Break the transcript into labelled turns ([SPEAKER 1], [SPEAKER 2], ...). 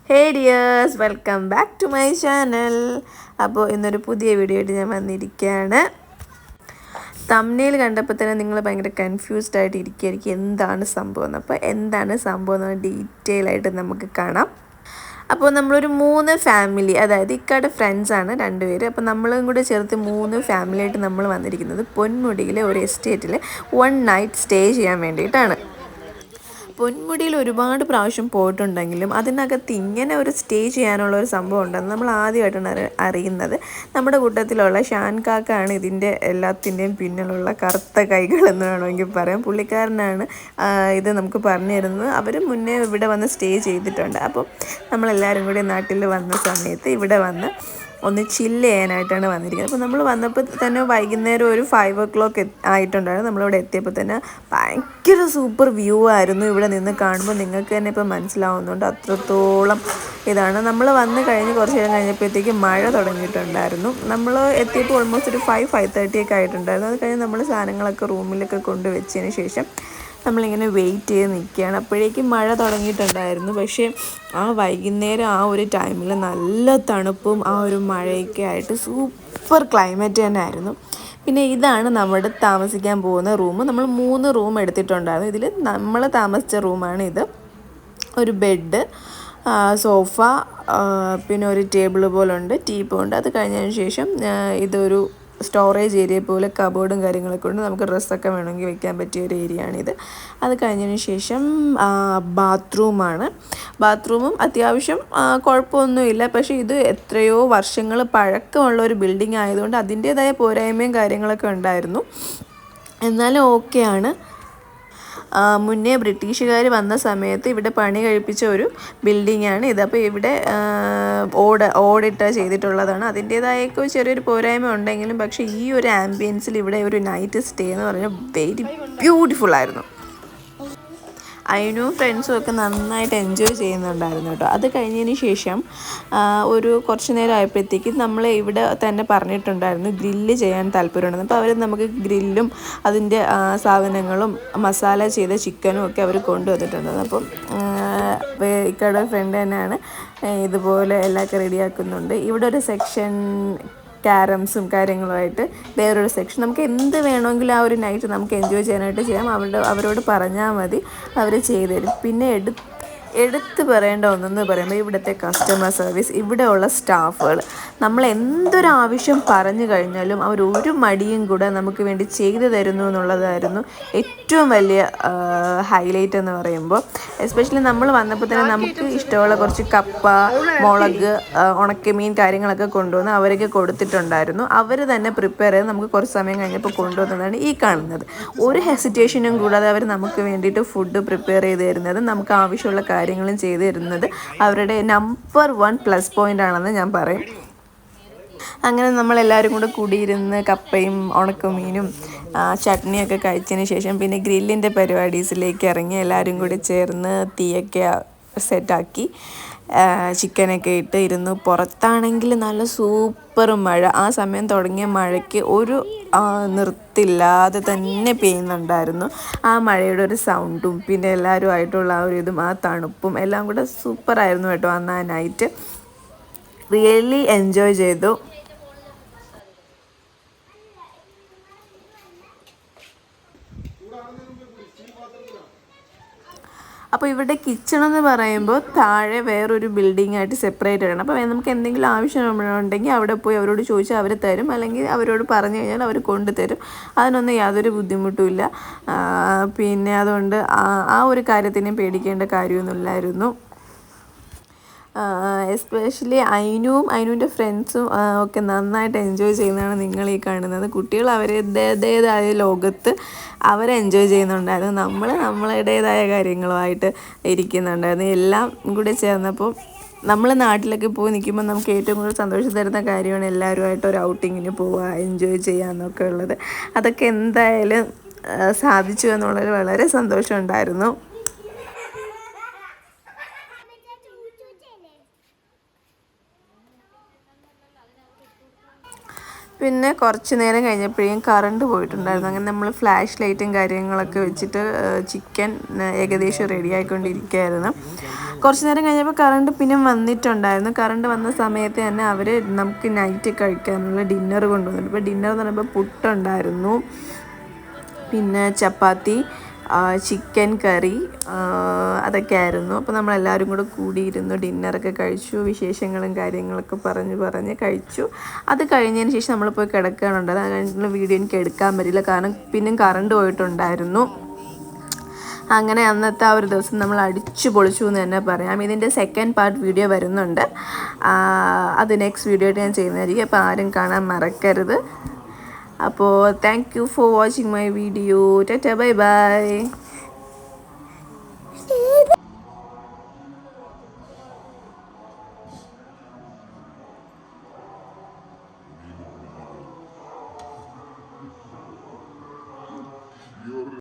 [SPEAKER 1] Hey dears, welcome back to my channel. അപ്പോൾ ഇന്നൊരു പുതിയ വീഡിയോ ആയിട്ട് ഞാൻ വന്നിരിക്കുകയാണ്. തംബ്നെയിൽ കണ്ടപ്പോൾ തന്നെ നിങ്ങൾ ഭയങ്കര കൺഫ്യൂസ്ഡ് ആയിട്ട് ഇരിക്കുകയായിരിക്കും എന്താണ് സംഭവം എന്ന്. അപ്പോൾ എന്താണ് സംഭവം എന്ന് ഡീറ്റെയിൽ ആയിട്ട് നമുക്ക് കാണാം. അപ്പോൾ നമ്മളൊരു 3 ഫാമിലി, അതായത് ഇക്കയുടെ ഫ്രണ്ട്സാണ് 2 പേര്. അപ്പോൾ നമ്മളും കൂടെ ചേർത്ത് 3 ഫാമിലിയായിട്ട് നമ്മൾ വന്നിരിക്കുന്നത് പൊന്മുടിയിലെ ഒരു എസ്റ്റേറ്റിൽ 1 നൈറ്റ് സ്റ്റേ ചെയ്യാൻ വേണ്ടിയിട്ടാണ്. പൊന്മുടിയിൽ ഒരുപാട് പ്രാവശ്യം പോയിട്ടുണ്ടെങ്കിലും അതിനകത്ത് ഇങ്ങനെ ഒരു സ്റ്റേ ചെയ്യാനുള്ള ഒരു സംഭവം ഉണ്ടെന്ന് നമ്മൾ ആദ്യമായിട്ടാണ് അറിയുന്നത്. നമ്മുടെ കൂട്ടത്തിലുള്ള ഷാൻ കാക്കാണ് ഇതിൻ്റെ എല്ലാത്തിൻ്റെയും പിന്നിലുള്ള കറുത്ത കൈകൾ എന്ന് വേണമെങ്കിൽ പറയാം. പുള്ളിക്കാരനാണ് ഇത് നമുക്ക് പറഞ്ഞു തരുന്നത്. അവർ മുന്നേ ഇവിടെ വന്ന് സ്റ്റേ ചെയ്തിട്ടുണ്ട്. അപ്പോൾ നമ്മളെല്ലാവരും കൂടി നാട്ടിൽ വന്ന സമയത്ത് ഇവിടെ വന്ന് ഒന്ന് ചില്ല് ചെയ്യാനായിട്ടാണ് വന്നിരിക്കുന്നത്. അപ്പോൾ നമ്മൾ വന്നപ്പോൾ തന്നെ വൈകുന്നേരം ഒരു 5 o'clock ആയിട്ടുണ്ടായിരുന്നു. നമ്മളിവിടെ എത്തിയപ്പോൾ തന്നെ ഭയങ്കര സൂപ്പർ വ്യൂ ആയിരുന്നു. ഇവിടെ നിന്ന് കാണുമ്പോൾ നിങ്ങൾക്ക് തന്നെ ഇപ്പോൾ മനസ്സിലാവുന്നുണ്ട് അത്രത്തോളം ഇതാണ്. നമ്മൾ വന്ന് കഴിഞ്ഞ് കുറച്ച് നേരം കഴിഞ്ഞപ്പോഴത്തേക്ക് മഴ തുടങ്ങിയിട്ടുണ്ടായിരുന്നു. നമ്മൾ എത്തിയപ്പോൾ ഓൾമോസ്റ്റ് ഒരു 5-5:30 ഒക്കെ ആയിട്ടുണ്ടായിരുന്നു. അത് കഴിഞ്ഞ് നമ്മൾ സാധനങ്ങളൊക്കെ റൂമിലൊക്കെ കൊണ്ടുവച്ചതിന് ശേഷം നമ്മളിങ്ങനെ വെയിറ്റ് ചെയ്ത് നിൽക്കുകയാണ്. അപ്പോഴേക്കും മഴ തുടങ്ങിയിട്ടുണ്ടായിരുന്നു. പക്ഷേ ആ വൈകുന്നേരം ആ ഒരു ടൈമിൽ നല്ല തണുപ്പും ആ ഒരു മഴയൊക്കെ ആയിട്ട് സൂപ്പർ ക്ലൈമറ്റ് തന്നെ ആയിരുന്നു. പിന്നെ ഇതാണ് നമ്മുടെ താമസിക്കാൻ പോകുന്ന റൂം. നമ്മൾ 3 റൂം എടുത്തിട്ടുണ്ടായിരുന്നു. ഇതിൽ നമ്മൾ താമസിച്ച റൂമാണ് ഇത്. ഒരു ബെഡ്, സോഫ, പിന്നെ ഒരു ടേബിൾ പോലുണ്ട്, ടീപ്പുണ്ട്. അത് കഴിഞ്ഞതിന് ശേഷം ഇതൊരു സ്റ്റോറേജ് ഏരിയ പോലെ കബോർഡും കാര്യങ്ങളൊക്കെ ഉണ്ട്. നമുക്ക് ഡ്രസ്സൊക്കെ വേണമെങ്കിൽ വെക്കാൻ പറ്റിയ ഒരു ഏരിയയാണിത്. അത് കഴിഞ്ഞതിന് ശേഷം ബാത്റൂമാണ്. ബാത്റൂമും അത്യാവശ്യം കുഴപ്പമൊന്നുമില്ല. പക്ഷേ ഇത് എത്രയോ വർഷങ്ങൾ പഴക്കമുള്ള ഒരു ബിൽഡിംഗ് ആയതുകൊണ്ട് അതിൻ്റേതായ പോരായ്മയും കാര്യങ്ങളൊക്കെ ഉണ്ടായിരുന്നു. എന്നാലും ഓക്കെയാണ്. മുന്നേ ബ്രിട്ടീഷുകാർ വന്ന സമയത്ത് ഇവിടെ പണി കഴിപ്പിച്ച ഒരു ബിൽഡിങ്ങാണ് ഇത്. അപ്പോൾ ഇവിടെ ഓടിട്ട് ചെയ്തിട്ടുള്ളതാണ്. അതിൻ്റേതായൊക്കെ ചെറിയൊരു പോരായ്മ ഉണ്ടെങ്കിലും പക്ഷേ ഈ ഒരു ആംബിയൻസിൽ ഇവിടെ ഒരു നൈറ്റ് സ്റ്റേ എന്ന് പറഞ്ഞാൽ വെരി ബ്യൂട്ടിഫുൾ ആയിരുന്നു. അതിനും ഫ്രണ്ട്സും ഒക്കെ നന്നായിട്ട് എൻജോയ് ചെയ്യുന്നുണ്ടായിരുന്നു കേട്ടോ. അത് കഴിഞ്ഞതിന് ശേഷം ഒരു കുറച്ച് നേരം ആയപ്പോഴത്തേക്ക് നമ്മൾ ഇവിടെ തന്നെ പറഞ്ഞിട്ടുണ്ടായിരുന്നു ഗ്രില്ല് ചെയ്യാൻ താല്പര്യമുണ്ടെന്ന്. അപ്പോൾ അവർ നമുക്ക് ഗ്രില്ലും അതിൻ്റെ സാധനങ്ങളും മസാല ചെയ്ത ചിക്കനും ഒക്കെ അവർ കൊണ്ടുവന്നിട്ടുണ്ടായിരുന്നു. അപ്പം ഇക്കടെ ഫ്രണ്ട് തന്നെയാണ് ഇതുപോലെ എല്ലാവർക്കും റെഡിയാക്കുന്നുണ്ട്. ഇവിടെ ഒരു സെക്ഷൻ ക്യാരംസും കാര്യങ്ങളുമായിട്ട് വേറൊരു സെക്ഷൻ. നമുക്ക് എന്ത് വേണമെങ്കിലും ആ ഒരു നൈറ്റ് നമുക്ക് എൻജോയ് ചെയ്യാനായിട്ട് ചെയ്യാം. അവരോട് പറഞ്ഞാൽ മതി, അവർ ചെയ്തു തരും. പിന്നെ എടുത്ത് പറയേണ്ട ഒന്നെന്ന് പറയുമ്പോൾ ഇവിടുത്തെ കസ്റ്റമർ സർവീസ്, ഇവിടെയുള്ള സ്റ്റാഫുകൾ. നമ്മൾ എന്തൊരാവശ്യം പറഞ്ഞു കഴിഞ്ഞാലും അവരൊരു മടിയും കൂടെ നമുക്ക് വേണ്ടി ചെയ്തു തരുന്നു എന്നുള്ളതായിരുന്നു ഏറ്റവും വലിയ ഹൈലൈറ്റ് എന്ന് പറയുമ്പോൾ. എസ്പെഷ്യലി നമ്മൾ വന്നപ്പോൾ തന്നെ നമുക്ക് ഇഷ്ടമുള്ള കുറച്ച് കപ്പ, മുളക്, ഉണക്കമീൻ കാര്യങ്ങളൊക്കെ കൊണ്ടുവന്ന് അവരൊക്കെ കൊടുത്തിട്ടുണ്ടായിരുന്നു. അവർ തന്നെ പ്രിപ്പയർ ചെയ്ത് നമുക്ക് കുറച്ച് സമയം കഴിഞ്ഞപ്പോൾ കൊണ്ടുവന്നതാണ് ഈ കാണുന്നത്. ഒരു ഹെസിറ്റേഷനും കൂടാതെ അവർ നമുക്ക് വേണ്ടിയിട്ട് ഫുഡ് പ്രിപ്പയർ ചെയ്ത് തരുന്നത്, നമുക്ക് ആവശ്യമുള്ള കാര്യങ്ങളും ചെയ്തു തരുന്നത് അവരുടെ നമ്പർ 1 പ്ലസ് പോയിൻ്റ് ആണെന്ന് ഞാൻ പറയും. അങ്ങനെ നമ്മളെല്ലാവരും കൂടെ കൂടിയിരുന്ന് കപ്പയും ഉണക്കമീനും ചട്നിയൊക്കെ കഴിച്ചതിന് ശേഷം പിന്നെ ഗ്രില്ലിൻ്റെ പരിപാടീസിലേക്ക് ഇറങ്ങി എല്ലാവരും കൂടി ചേർന്ന് തീയൊക്കെ സെറ്റാക്കി ചിക്കനൊക്കെ ഇട്ട് ഇരുന്നു. പുറത്താണെങ്കിൽ നല്ല സൂപ്പർ മഴ. ആ സമയം തുടങ്ങിയ മഴയ്ക്ക് ഒരു നിർത്തില്ലാതെ തന്നെ പെയ്യുന്നുണ്ടായിരുന്നു. ആ മഴയുടെ ഒരു സൗണ്ടും പിന്നെ എല്ലാവരുമായിട്ടുള്ള ആ ഒരു ഇതും ആ തണുപ്പും എല്ലാം കൂടെ സൂപ്പറായിരുന്നു കേട്ടോ. അന്ന് ആ നൈറ്റ് റിയലി എൻജോയ് ചെയ്തു. അപ്പോൾ ഇവിടെ കിച്ചണെന്ന് പറയുമ്പോൾ താഴെ വേറൊരു ബിൽഡിംഗ് ആയിട്ട് സെപ്പറേറ്റ് ആണ്. അപ്പോൾ നമുക്ക് എന്തെങ്കിലും ആവശ്യമുണ്ടെങ്കിൽ അവിടെ പോയി അവരോട് ചോദിച്ചാൽ അവർ തരും, അല്ലെങ്കിൽ അവരോട് പറഞ്ഞു കഴിഞ്ഞാൽ അവർ കൊണ്ടുതരും. അതിനൊന്നും യാതൊരു ബുദ്ധിമുട്ടുമില്ല. പിന്നെ അതുകൊണ്ട് ആ ഒരു കാര്യത്തിനും പേടിക്കേണ്ട കാര്യമൊന്നുമില്ലായിരുന്നു. എസ്പെഷ്യലി അയിനുവിൻ്റെ ഫ്രണ്ട്സും ഒക്കെ നന്നായിട്ട് എൻജോയ് ചെയ്യുന്നതാണ് നിങ്ങൾ ഈ കാണുന്നത്. കുട്ടികൾ അവരുടേതായ ലോകത്ത് അവരെ എൻജോയ് ചെയ്യുന്നുണ്ടായിരുന്നു. നമ്മൾ നമ്മളുടേതായ കാര്യങ്ങളുമായിട്ട് ഇരിക്കുന്നുണ്ടായിരുന്നു. എല്ലാം കൂടി ചേർന്നപ്പോൾ നമ്മൾ നാട്ടിലൊക്കെ പോയി നിൽക്കുമ്പോൾ നമുക്ക് ഏറ്റവും കൂടുതൽ സന്തോഷം തരുന്ന കാര്യമാണ് എല്ലാവരുമായിട്ട് ഒരു ഔട്ടിങ്ങിന് പോവുക, എൻജോയ് ചെയ്യുക എന്നൊക്കെ ഉള്ളത്. അതൊക്കെ എന്തായാലും സാധിച്ചു എന്നുള്ളതിൽ വളരെ സന്തോഷമുണ്ടായിരുന്നു. പിന്നെ കുറച്ച് നേരം കഴിഞ്ഞപ്പോഴേക്കും കറണ്ട് പോയിട്ടുണ്ടായിരുന്നു. അങ്ങനെ നമ്മൾ ഫ്ലാഷ് ലൈറ്റും കാര്യങ്ങളൊക്കെ വെച്ചിട്ട് ചിക്കൻ ഏകദേശം റെഡി ആയിക്കൊണ്ടിരിക്കുകയായിരുന്നു. കുറച്ച് നേരം കഴിഞ്ഞപ്പോൾ കറണ്ട് പിന്നെ വന്നിട്ടുണ്ടായിരുന്നു. കറണ്ട് വന്ന സമയത്ത് തന്നെ അവർ നമുക്ക് നൈറ്റ് കഴിക്കാനുള്ള ഡിന്നർ കൊണ്ടുവന്നിട്ടുണ്ട്. ഇപ്പോൾ ഡിന്നർ എന്ന് പറയുമ്പോൾ പുട്ടുണ്ടായിരുന്നു, പിന്നെ ചപ്പാത്തി, ചിക്കൻ കറി, അതൊക്കെ ആയിരുന്നു. അപ്പോൾ നമ്മളെല്ലാവരും കൂടെ കൂടിയിരുന്നു ഡിന്നറൊക്കെ കഴിച്ചു, വിശേഷങ്ങളും കാര്യങ്ങളൊക്കെ പറഞ്ഞ് കഴിച്ചു. അത് കഴിഞ്ഞതിന് ശേഷം നമ്മൾ പോയി കിടക്കാനുണ്ടായിരുന്നു. അത് കഴിഞ്ഞിട്ടുള്ള വീഡിയോ എനിക്ക് എടുക്കാൻ പറ്റില്ല, കാരണം പിന്നെ കറണ്ട് പോയിട്ടുണ്ടായിരുന്നു. അങ്ങനെ അന്നത്തെ ആ ഒരു ദിവസം നമ്മൾ അടിച്ചു പൊളിച്ചു എന്ന് തന്നെ പറയാം. ഇതിൻ്റെ സെക്കൻഡ് പാർട്ട് വീഡിയോ വരുന്നുണ്ട്, അത് നെക്സ്റ്റ് വീഡിയോ ആയിട്ട് ഞാൻ ചെയ്യുന്നതായിരിക്കും. അപ്പോൾ ആരും കാണാൻ മറക്കരുത്. അപ്പോൾ thank you for watching my video. Tata, bye bye.